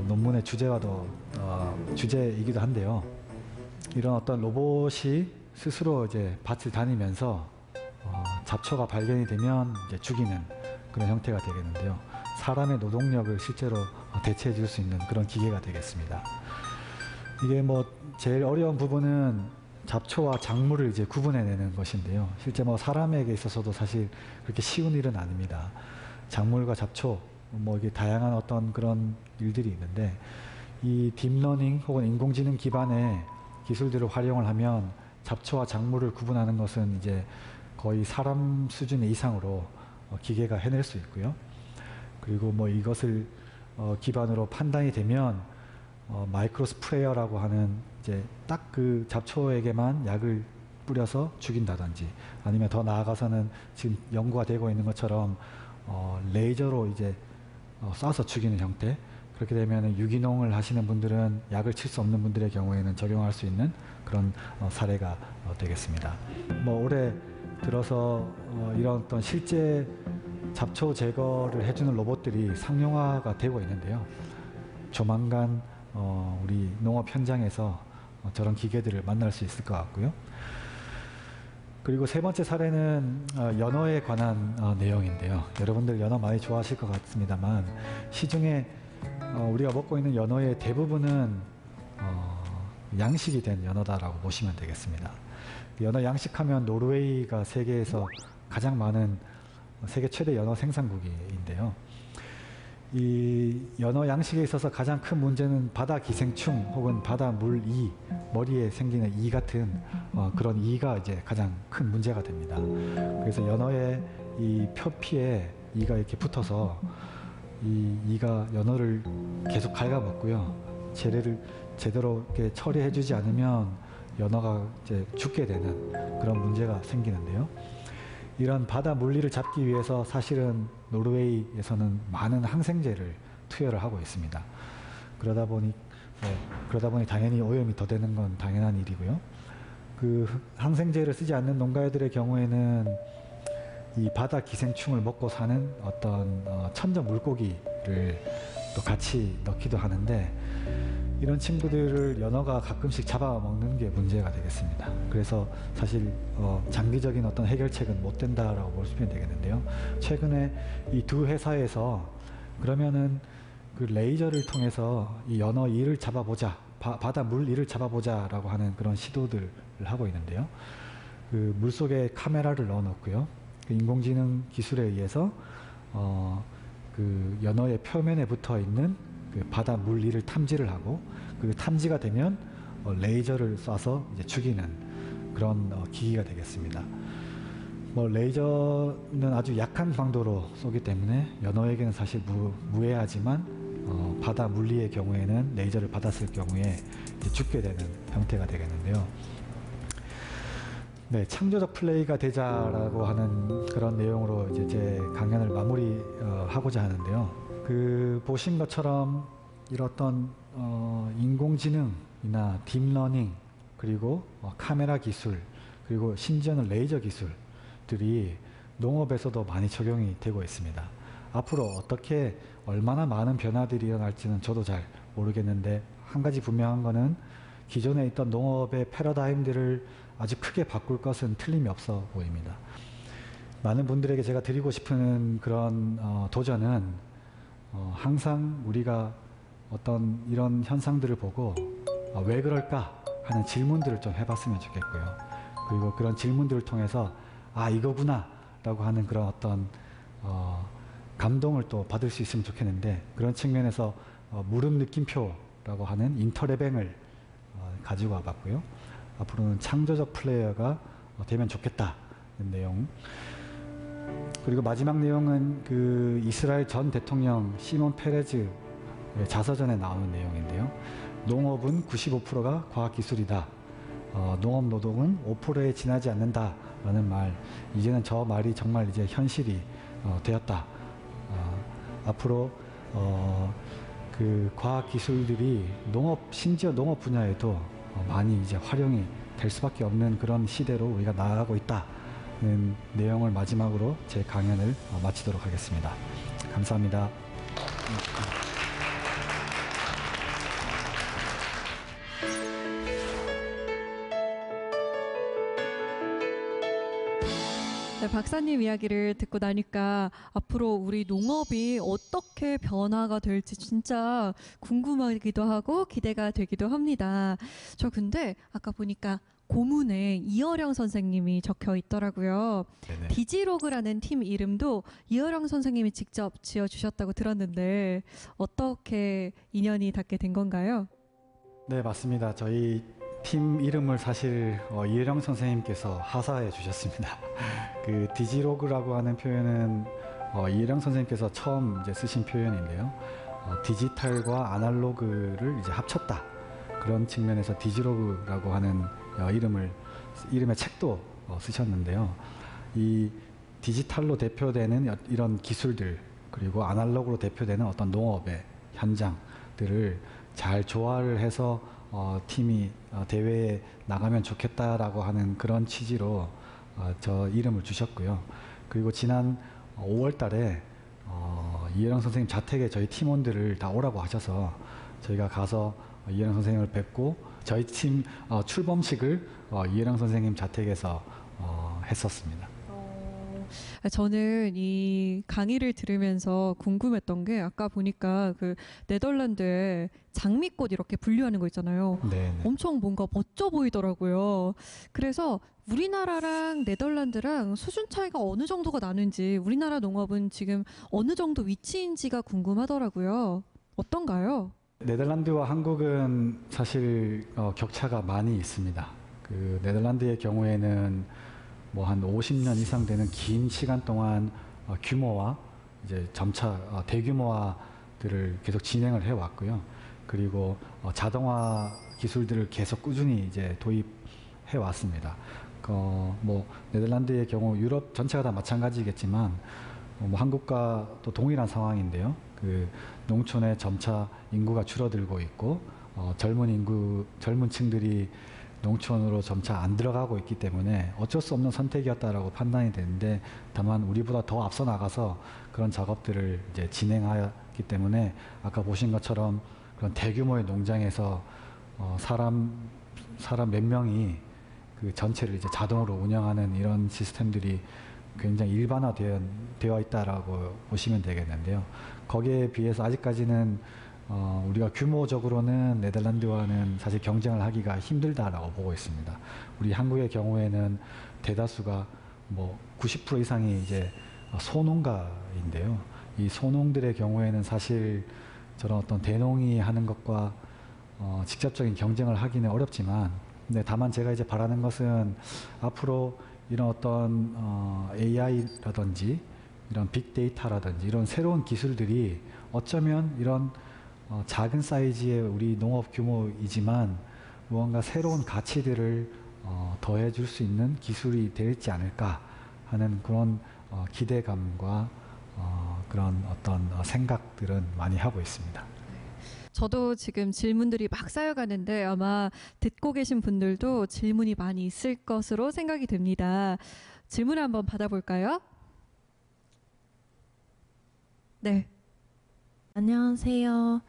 논문의 주제이기도 한데요. 이런 어떤 로봇이 스스로 이제 밭을 다니면서 잡초가 발견이 되면 이제 죽이는 그런 형태가 되겠는데요. 사람의 노동력을 실제로 대체해 줄 수 있는 그런 기계가 되겠습니다. 이게 뭐 제일 어려운 부분은 잡초와 작물을 이제 구분해내는 것인데요. 실제 뭐 사람에게 있어서도 사실 그렇게 쉬운 일은 아닙니다. 작물과 잡초, 뭐 이게 다양한 어떤 그런 일들이 있는데 이 딥러닝 혹은 인공지능 기반의 기술들을 활용을 하면 잡초와 작물을 구분하는 것은 이제 거의 사람 수준 이상으로 기계가 해낼 수 있고요. 그리고 뭐 이것을 기반으로 판단이 되면 마이크로 스프레이어라고 하는 이제 딱 그 잡초에게만 약을 뿌려서 죽인다든지 아니면 더 나아가서는 지금 연구가 되고 있는 것처럼 레이저로 이제 쏴서 죽이는 형태. 그렇게 되면 유기농을 하시는 분들은 약을 칠 수 없는 분들의 경우에는 적용할 수 있는 그런 사례가 되겠습니다. 뭐 올해 들어서 이런 어떤 실제 잡초 제거를 해주는 로봇들이 상용화가 되고 있는데요. 조만간 우리 농업 현장에서 저런 기계들을 만날 수 있을 것 같고요. 그리고 세 번째 사례는 연어에 관한 내용인데요. 여러분들 연어 많이 좋아하실 것 같습니다만 시중에 우리가 먹고 있는 연어의 대부분은 양식이 된 연어다라고 보시면 되겠습니다. 연어 양식하면 노르웨이가 세계에서 가장 많은 세계 최대 연어 생산국인데요. 이 연어 양식에 있어서 가장 큰 문제는 바다 기생충 혹은 바다 물이, 머리에 생기는 이 같은 그런 이가 이제 가장 큰 문제가 됩니다. 그래서 연어의 이 표피에 이가 이렇게 붙어서 이 이가 연어를 계속 갉아먹고요. 제대로 이렇게 처리해주지 않으면 연어가 이제 죽게 되는 그런 문제가 생기는데요. 이런 바다 물리를 잡기 위해서 사실은 노르웨이에서는 많은 항생제를 투여를 하고 있습니다. 그러다 보니 당연히 오염이 더 되는 건 당연한 일이고요. 그 항생제를 쓰지 않는 농가들의 경우에는 이 바다 기생충을 먹고 사는 어떤 천적 물고기를 또 같이 넣기도 하는데, 이런 친구들을 연어가 가끔씩 잡아먹는 게 문제가 되겠습니다. 그래서 사실 장기적인 어떤 해결책은 못 된다라고 보시면 되겠는데요. 최근에 이 두 회사에서 그러면은 그 레이저를 통해서 이 연어 이를 잡아보자, 바다 물 이를 잡아보자라고 하는 그런 시도들을 하고 있는데요. 그 물속에 카메라를 넣어놓고요. 그 인공지능 기술에 의해서 그 연어의 표면에 붙어 있는 그 바다 물 위를 탐지를 하고, 그 탐지가 되면 레이저를 쏴서 이제 죽이는 그런 기기가 되겠습니다. 레이저는 아주 약한 강도로 쏘기 때문에 연어에게는 사실 무해하지만 바다 물리의 경우에는 레이저를 받았을 경우에 이제 죽게 되는 형태가 되겠는데요. 네, 창조적 플레이가 되자라고 하는 그런 내용으로 이제 제 강연을 마무리하고자 하는데요. 그 보신 것처럼 이런 어떤 인공지능이나 딥러닝, 그리고 카메라 기술, 그리고 심지어는 레이저 기술들이 농업에서도 많이 적용이 되고 있습니다. 앞으로 어떻게 얼마나 많은 변화들이 일어날지는 저도 잘 모르겠는데, 한 가지 분명한 거는 기존에 있던 농업의 패러다임들을 아주 크게 바꿀 것은 틀림이 없어 보입니다. 많은 분들에게 제가 드리고 싶은 그런 도전은 항상 우리가 어떤 이런 현상들을 보고 왜 그럴까 하는 질문들을 좀 해봤으면 좋겠고요. 그리고 그런 질문들을 통해서 이거구나 라고 하는 그런 어떤 감동을 또 받을 수 있으면 좋겠는데, 그런 측면에서 물음 느낌표라고 하는 인터레뱅을 가지고 와봤고요. 앞으로는 창조적 플레이어가 되면 좋겠다는 내용. 그리고 마지막 내용은 그 이스라엘 전 대통령 시몬 페레즈 자서전에 나오는 내용인데요. 농업은 95%가 과학기술이다. 농업 노동은 5%에 지나지 않는다라는 말. 이제는 저 말이 정말 이제 현실이 되었다. 앞으로 그 과학기술들이 심지어 농업 분야에도 많이 이제 활용이 될 수밖에 없는 그런 시대로 우리가 나아가고 있다는 내용을 마지막으로 제 강연을 마치도록 하겠습니다. 감사합니다. 네, 박사님 이야기를 듣고 나니까 앞으로 우리 농업이 어떻게 변화가 될지 진짜 궁금하기도 하고 기대가 되기도 합니다. 저 근데 아까 보니까 고문에 이어령 선생님이 적혀 있더라고요. 네네. 디지로그라는 팀 이름도 이어령 선생님이 직접 지어주셨다고 들었는데 어떻게 인연이 닿게 된 건가요? 네, 맞습니다. 저희 팀 이름을 사실 이혜령 선생님께서 하사해 주셨습니다. 그 디지로그라고 하는 표현은 이혜령 선생님께서 처음 이제 쓰신 표현인데요. 디지털과 아날로그를 이제 합쳤다. 그런 측면에서 디지로그라고 하는 이름의 책도 쓰셨는데요. 이 디지털로 대표되는 이런 기술들, 그리고 아날로그로 대표되는 어떤 농업의 현장들을 잘 조화를 해서 팀이 대회에 나가면 좋겠다라고 하는 그런 취지로 저 이름을 주셨고요. 그리고 지난 5월 달에 이혜령 선생님 자택에 저희 팀원들을 다 오라고 하셔서 저희가 가서 이혜령 선생님을 뵙고 저희 팀 출범식을 이혜령 선생님 자택에서 했었습니다. 저는 이 강의를 들으면서 궁금했던 게 아까 보니까 그 네덜란드에 장미꽃 이렇게 분류하는 거 있잖아요. 네네. 엄청 뭔가 멋져 보이더라고요. 그래서 우리나라랑 네덜란드랑 수준 차이가 어느 정도가 나는지, 우리나라 농업은 지금 어느 정도 위치인지가 궁금하더라고요. 어떤가요? 네덜란드와 한국은 사실 격차가 많이 있습니다. 그 네덜란드의 경우에는 뭐 한 50년 이상 되는 긴 시간 동안 규모화, 이제 점차 대규모화들을 계속 진행을 해왔고요. 그리고 자동화 기술들을 계속 꾸준히 이제 도입해 왔습니다. 뭐 네덜란드의 경우 유럽 전체가 다 마찬가지겠지만 뭐 한국과 또 동일한 상황인데요. 그 농촌에 점차 인구가 줄어들고 있고 젊은 층들이 농촌으로 점차 안 들어가고 있기 때문에 어쩔 수 없는 선택이었다라고 판단이 되는데, 다만 우리보다 더 앞서 나가서 그런 작업들을 이제 진행하였기 때문에 아까 보신 것처럼 그런 대규모의 농장에서 사람 몇 명이 그 전체를 이제 자동으로 운영하는 이런 시스템들이 굉장히 일반화되어 있다라고 보시면 되겠는데요. 거기에 비해서 아직까지는 우리가 규모적으로는 네덜란드와는 사실 경쟁을 하기가 힘들다라고 보고 있습니다. 우리 한국의 경우에는 대다수가 뭐 90% 이상이 이제 소농가인데요. 이 소농들의 경우에는 사실 저런 어떤 대농이 하는 것과 직접적인 경쟁을 하기는 어렵지만, 근데 다만 제가 이제 바라는 것은 앞으로 이런 어떤 AI라든지 이런 빅데이터라든지 이런 새로운 기술들이 어쩌면 이런 작은 사이즈의 우리 농업 규모이지만 무언가 새로운 가치들을 더해줄 수 있는 기술이 되지 않을까 하는 그런 기대감과 그런 어떤 생각들은 많이 하고 있습니다. 저도 지금 질문들이 막 쌓여가는데 아마 듣고 계신 분들도 질문이 많이 있을 것으로 생각이 됩니다. 질문 한번 받아볼까요? 네. 안녕하세요.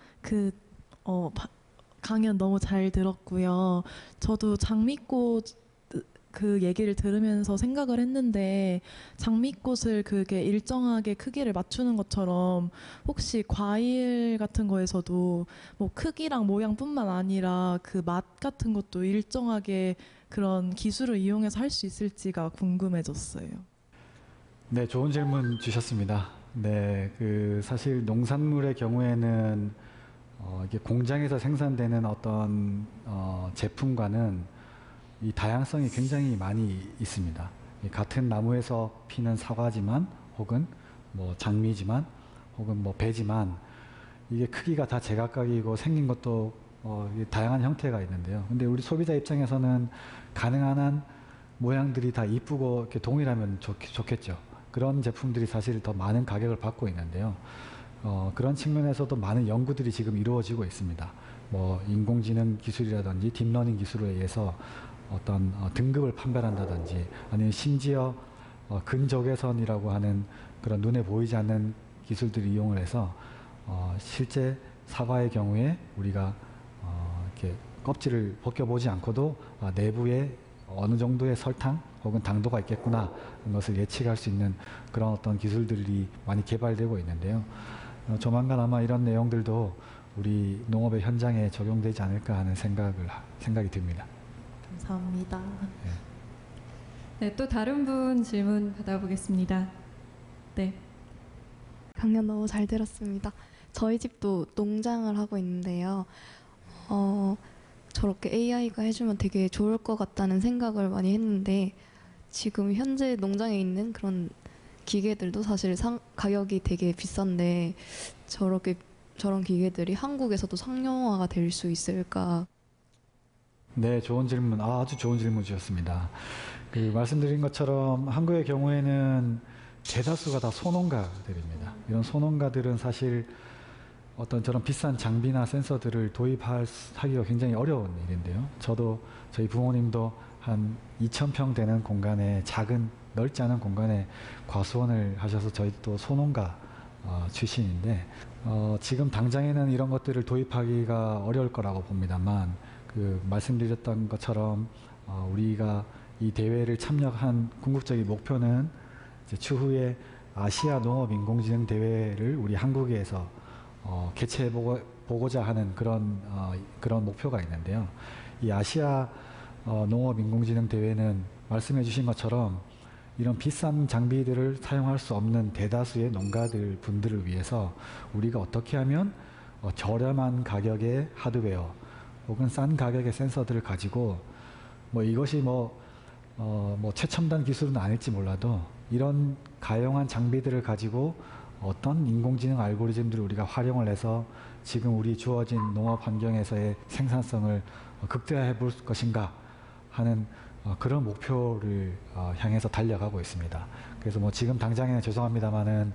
강연 너무 잘 들었고요. 저도 장미꽃 그 얘기를 들으면서 생각을 했는데, 장미꽃을 그게 일정하게 크기를 맞추는 것처럼 혹시 과일 같은 거에서도 뭐 크기랑 모양뿐만 아니라 그 맛 같은 것도 일정하게 그런 기술을 이용해서 할 수 있을지가 궁금해졌어요. 네, 좋은 질문 주셨습니다. 네, 그 사실 농산물의 경우에는 이게 공장에서 생산되는 어떤 제품과는 이 다양성이 굉장히 많이 있습니다. 같은 나무에서 피는 사과지만, 혹은 뭐 장미지만, 혹은 뭐 배지만, 이게 크기가 다 제각각이고 생긴 것도 다양한 형태가 있는데요. 근데 우리 소비자 입장에서는 가능한 한 모양들이 다 이쁘고 이렇게 동일하면 좋겠죠. 그런 제품들이 사실 더 많은 가격을 받고 있는데요. 그런 측면에서도 많은 연구들이 지금 이루어지고 있습니다. 뭐 인공지능 기술이라든지 딥러닝 기술에 의해서 어떤 등급을 판별한다든지, 아니면 심지어 근적외선이라고 하는 그런 눈에 보이지 않는 기술들을 이용을 해서 실제 사과의 경우에 우리가 이렇게 껍질을 벗겨보지 않고도 내부에 어느 정도의 설탕 혹은 당도가 있겠구나 하는 것을 예측할 수 있는 그런 어떤 기술들이 많이 개발되고 있는데요. 조만간 아마 이런 내용들도 우리 농업의 현장에 적용되지 않을까 하는 생각이 듭니다. 감사합니다. 네, 또 다른 분 질문 받아보겠습니다. 네. 강연 너무 잘 들었습니다. 저희 집도 농장을 하고 있는데요. 저렇게 AI가 해주면 되게 좋을 것 같다는 생각을 많이 했는데, 지금 현재 농장에 있는 그런 기계들도 사실 가격이 되게 비싼데 저런 기계들이 한국에서도 상용화가 될 수 있을까? 네, 좋은 질문, 아주 좋은 질문 주셨습니다. 그 말씀드린 것처럼 한국의 경우에는 대다수가 다 소농가들입니다. 이런 소농가들은 사실 어떤 저런 비싼 장비나 센서들을 도입하기가 굉장히 어려운 일인데요. 저희 부모님도 한 2,000평 되는 공간에, 작은 넓지 않은 공간에 과수원을 하셔서 저희도 소농가 출신인데 지금 당장에는 이런 것들을 도입하기가 어려울 거라고 봅니다만, 그 말씀드렸던 것처럼 우리가 이 대회를 참여한 궁극적인 목표는 이제 추후에 아시아 농업 인공지능 대회를 우리 한국에서 개최해 보고자 하는 그런 목표가 있는데요. 이 아시아 농업 인공지능 대회는 말씀해 주신 것처럼 이런 비싼 장비들을 사용할 수 없는 대다수의 농가들 분들을 위해서 우리가 어떻게 하면 저렴한 가격의 하드웨어 혹은 싼 가격의 센서들을 가지고 뭐 이것이 뭐 최첨단 기술은 아닐지 몰라도 이런 가용한 장비들을 가지고 어떤 인공지능 알고리즘들을 우리가 활용을 해서 지금 우리 주어진 농업 환경에서의 생산성을 극대화해 볼 것인가 하는 그런 목표를 향해서 달려가고 있습니다. 그래서 뭐 지금 당장에는 죄송합니다만은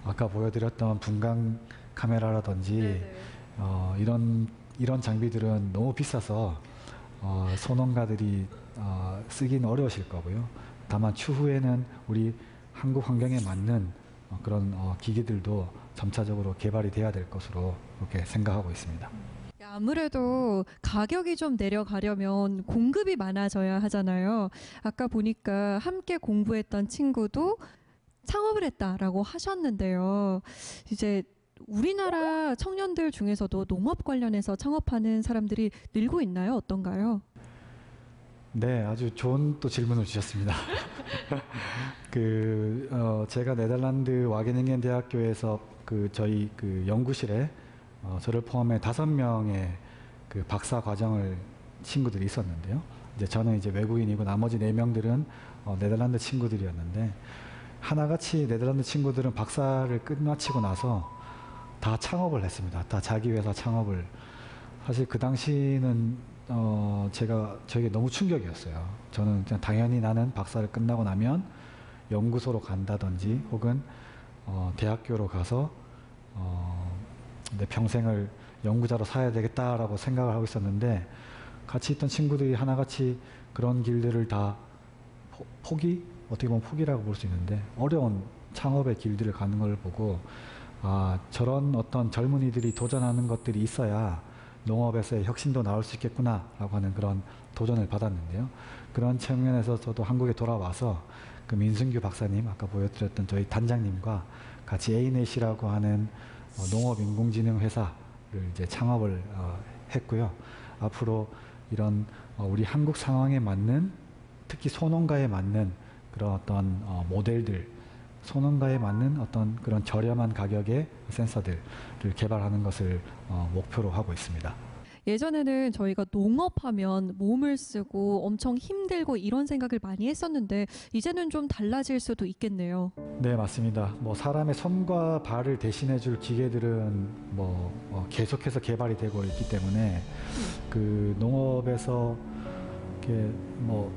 아까 보여드렸던 분광 카메라라든지 이런 장비들은 너무 비싸서 소농가들이 쓰기는 어려우실 거고요. 다만 추후에는 우리 한국 환경에 맞는 그런 기기들도 점차적으로 개발이 돼야 될 것으로 그렇게 생각하고 있습니다. 아무래도 가격이 좀 내려가려면 공급이 많아져야 하잖아요. 아까 보니까 함께 공부했던 친구도 창업을 했다라고 하셨는데요. 이제 우리나라 청년들 중에서도 농업 관련해서 창업하는 사람들이 늘고 있나요? 어떤가요? 네, 아주 좋은 또 질문을 주셨습니다. 제가 네덜란드 와게닝겐 대학교에서 저희 연구실에 저를 포함해 5명의 박사 과정을 친구들이 있었는데요. 이제 저는 이제 외국인이고 나머지 4명들은 네덜란드 친구들이었는데 하나같이 네덜란드 친구들은 박사를 끝마치고 나서 다 창업을 했습니다. 다 자기 회사 창업을. 사실 그 당시는 저에게 너무 충격이었어요. 저는 그냥 당연히 나는 박사를 끝나고 나면 연구소로 간다든지 혹은 대학교로 가서 내 평생을 연구자로 살아야 되겠다라고 생각을 하고 있었는데 같이 있던 친구들이 하나같이 그런 길들을 다 어떻게 보면 포기라고 볼 수 있는데 어려운 창업의 길들을 가는 걸 보고 저런 어떤 젊은이들이 도전하는 것들이 있어야 농업에서의 혁신도 나올 수 있겠구나라고 하는 그런 도전을 받았는데요. 그런 측면에서 저도 한국에 돌아와서 민승규 박사님 아까 보여드렸던 저희 단장님과 같이 A넷이라고 하는 농업 인공지능 회사를 이제 창업을 했고요. 앞으로 이런 우리 한국 상황에 맞는 특히 소농가에 맞는 그런 어떤 모델들, 소농가에 맞는 어떤 그런 저렴한 가격의 센서들을 개발하는 것을 목표로 하고 있습니다. 예전에는 저희가 농업하면 몸을 쓰고 엄청 힘들고 이런 생각을 많이 했었는데 이제는 좀 달라질 수도 있겠네요. 네, 맞습니다. 사람의 손과 발을 대신해 줄 기계들은 계속해서 개발이 되고 있기 때문에 농업에서 이렇게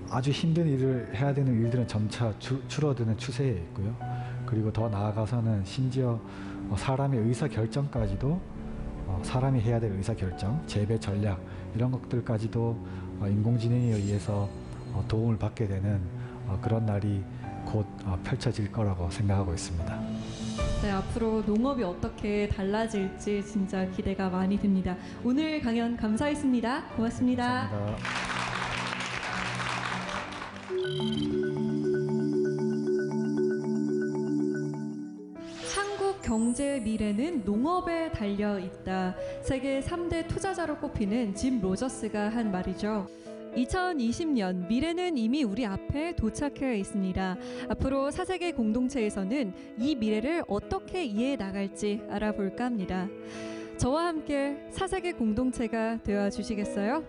아주 힘든 일을 해야 되는 일들은 점차 줄어드는 추세에 있고요. 그리고 더 나아가서는 심지어 사람의 의사 결정까지도 사람이 해야 될 의사결정, 재배 전략 이런 것들까지도 인공지능에 의해서 도움을 받게 되는 그런 날이 곧 펼쳐질 거라고 생각하고 있습니다. 네, 앞으로 농업이 어떻게 달라질지 진짜 기대가 많이 됩니다. 오늘 강연 감사했습니다. 고맙습니다. 감사합니다. 경제의 미래는 농업에 달려 있다. 세계 3대 투자자로 꼽히는 짐 로저스가 한 말이죠. 2020년 미래는 이미 우리 앞에 도착해 있습니다. 앞으로 4세계 공동체에서는 이 미래를 어떻게 이해해 나갈지 알아볼까 합니다. 저와 함께 4세계 공동체가 되어 주시겠어요?